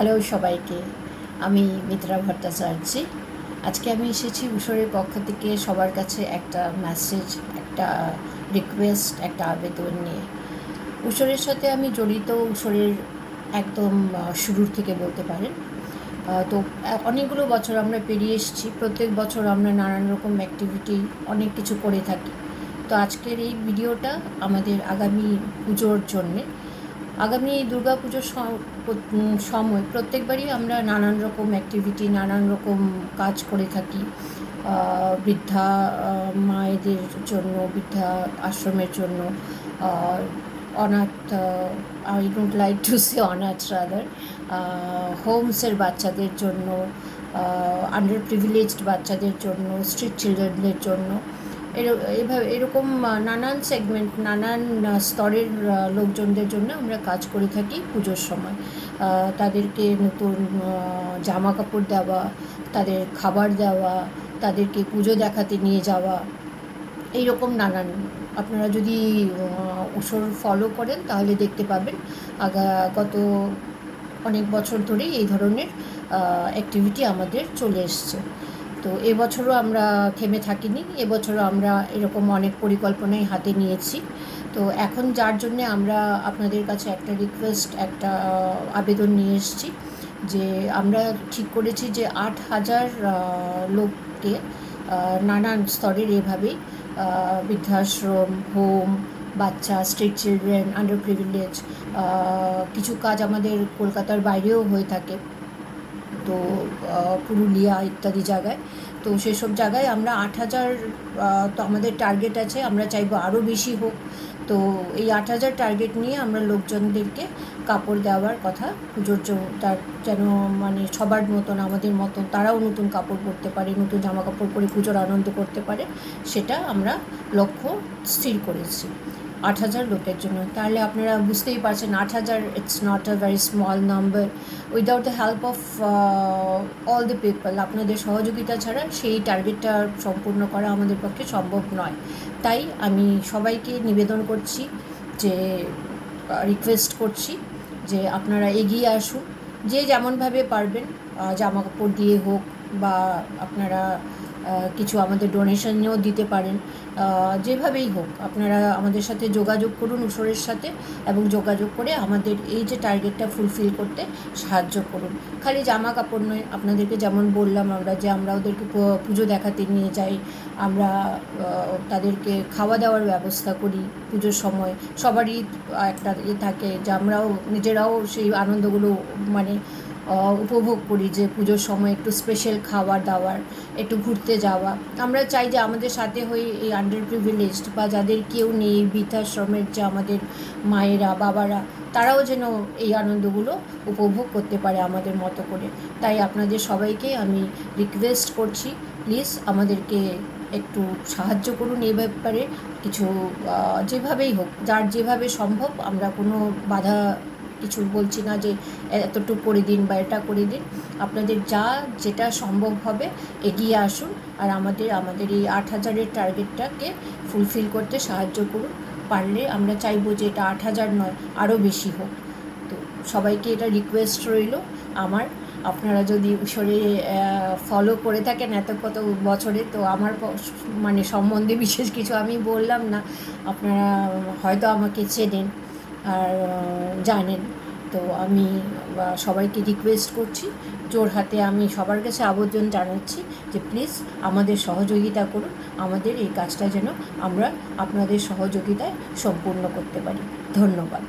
Hello সবাইকে, আমি মিত্রা ভট্টাচার্য। আজকে আমি এসেছি উসরের পক্ষ থেকে সবার কাছে একটা মেসেজ, একটা রিকোয়েস্ট, একটা আবেদন নিয়ে। উসরের সাথে আমি জড়িত উসরের একদম শুরুর থেকে বলতে পারেন। তো অনেকগুলো বছর আমরা পেরিয়ে এসেছি। প্রত্যেক বছর আমরা নানান রকম অ্যাক্টিভিটি অনেক কিছু করে থাকি। তো আজকের এই ভিডিওটা আমাদের আগামী পুজোর জন্যে। আগামী দুর্গা পুজোর সময় প্রত্যেকবারই আমরা নানান রকম অ্যাক্টিভিটি, নানান রকম কাজ করে থাকি। বৃদ্ধা মায়েদের জন্য, বৃদ্ধা আশ্রমের জন্য, অনাথ, I don't like to say অনাথ রাদার, হোমসের বাচ্চাদের জন্য, আন্ডার প্রিভিলেজড বাচ্চাদের জন্য, স্ট্রিট চিলড্রেনদের জন্য, এভাবে এরকম নানান সেগমেন্ট, নানান স্তরের লোকজনদের জন্য আমরা কাজ করে থাকি পুজোর সময়। তাদেরকে নতুন জামা কাপড় দেওয়া, তাদের খাবার দেওয়া, তাদেরকে পুজো দেখাতে নিয়ে যাওয়া, এইরকম নানান। আপনারা যদি উসর ফলো করেন তাহলে দেখতে পাবেন গত অনেক বছর ধরেই এই ধরনের অ্যাক্টিভিটি আমাদের চলে এসছে। তো এবছরও আমরা থেমে থাকিনি, এবছরও আমরা এরকম অনেক পরিকল্পনাই হাতে নিয়েছি। তো এখন যার জন্যে আমরা আপনাদের কাছে একটা রিকোয়েস্ট, একটা আবেদন নিয়ে এসেছি যে আমরা ঠিক করেছি যে 8,000 লোককে নানান স্তরের এভাবেই বৃদ্ধাশ্রম, হোম, বাচ্চা, স্ট্রিট চিলড্রেন, আন্ডার প্রিভিলেজ, কিছু কাজ আমাদের কলকাতার বাইরেও হয়ে থাকে, তো পুরুলিয়া ইত্যাদি জায়গায়। তো সেসব জায়গায় আমরা 8,000, তো আমাদের টার্গেট আছে, আমরা চাইবো আরও বেশি হোক। তো এই 8,000 টার্গেট নিয়ে আমরা লোকজনদেরকে কাপড় দেওয়ার কথা, পুজোর তার যেন মানে সবার মতন, আমাদের মতন তারাও নতুন কাপড় পরতে পারে, নতুন জামা কাপড় পরে পুজোর আনন্দ করতে পারে, সেটা আমরা লক্ষ্য স্থির করেছি 8,000 লোকের জন্য। তাহলে আপনারা বুঝতেই পারছেন 8,000, it's not a very small number. Without the help of all the people, আপনাদের সহযোগিতা ছাড়া সেই টার্গেটটা সম্পূর্ণ করা আমাদের পক্ষে সম্ভব নয়। তাই আমি সবাইকে নিবেদন করছি, যে রিকোয়েস্ট করছি যে আপনারা এগিয়ে আসুন, যে যেমনভাবে পারবেন, জামা কাপড় দিয়ে হোক বা আপনারা কিছু আমাদের ডোনেশনও দিতে পারেন, যেভাবেই হোক আপনারা আমাদের সাথে যোগাযোগ করুন, উসরের সাথে, এবং যোগাযোগ করে আমাদের এই যে টার্গেটটা ফুলফিল করতে সাহায্য করুন। খালি জামা কাপড় নয়, আপনাদেরকে যেমন বললাম আমরা, যে আমরা ওদেরকে পুজো দেখাতে নিয়ে যাই, আমরা তাদেরকে খাওয়া দাওয়ার ব্যবস্থা করি পুজোর সময়। সবারই একটা থাকে যে আমরাও নিজেরাও সেই আনন্দগুলো মানে উপভোগ করি, যে পুজোর সময় একটু স্পেশাল খাবার দাবার, একটু ঘুরতে যাওয়া। আমরা চাই যে আমাদের সাথে হয়ে এই আন্ডার প্রিভিলেজড বা যাদের কেউ নেই, বৃদ্ধাশ্রমের যে আমাদের মায়েরা, বাবারা, তারাও যেন এই আনন্দগুলো উপভোগ করতে পারে আমাদের মতো করে। তাই আপনাদের সবাইকে আমি রিকোয়েস্ট করছি, প্লিজ আমাদেরকে একটু সাহায্য করুন এই ব্যাপারে। কিছু যেভাবেই হোক, যার যেভাবে সম্ভব, আমরা কোনো বাধা কিছু বলছি না যে এতটুকু করে দিন বা এটা করে দিন। আপনাদের যেটা সম্ভব হবে এগিয়ে আসুন, আর আমাদের এই 8,000-এর টার্গেটটাকে ফুলফিল করতে সাহায্য করুন। পারলে আমরা চাইবো যে এটা 8,000 নয়, আরও বেশি হোক। তো সবাইকে এটা রিকোয়েস্ট রইল আমার। আপনারা যদি উসরে ফলো করে থাকেন কত বছরে, তো আমার মানে সম্বন্ধে বিশেষ কিছু আমি বললাম না, আপনারা হয়তো আমাকে চেনেন আর জানেন। তো আমি সবাইকে রিকোয়েস্ট করছি, জোর হাতে আমি সবার কাছে আবেদন জানাচ্ছি যে প্লিজ আমাদের সহযোগিতা করুন, আমাদের এই কাজটা যেন আমরা আপনাদের সহযোগিতায় সম্পূর্ণ করতে পারি। ধন্যবাদ।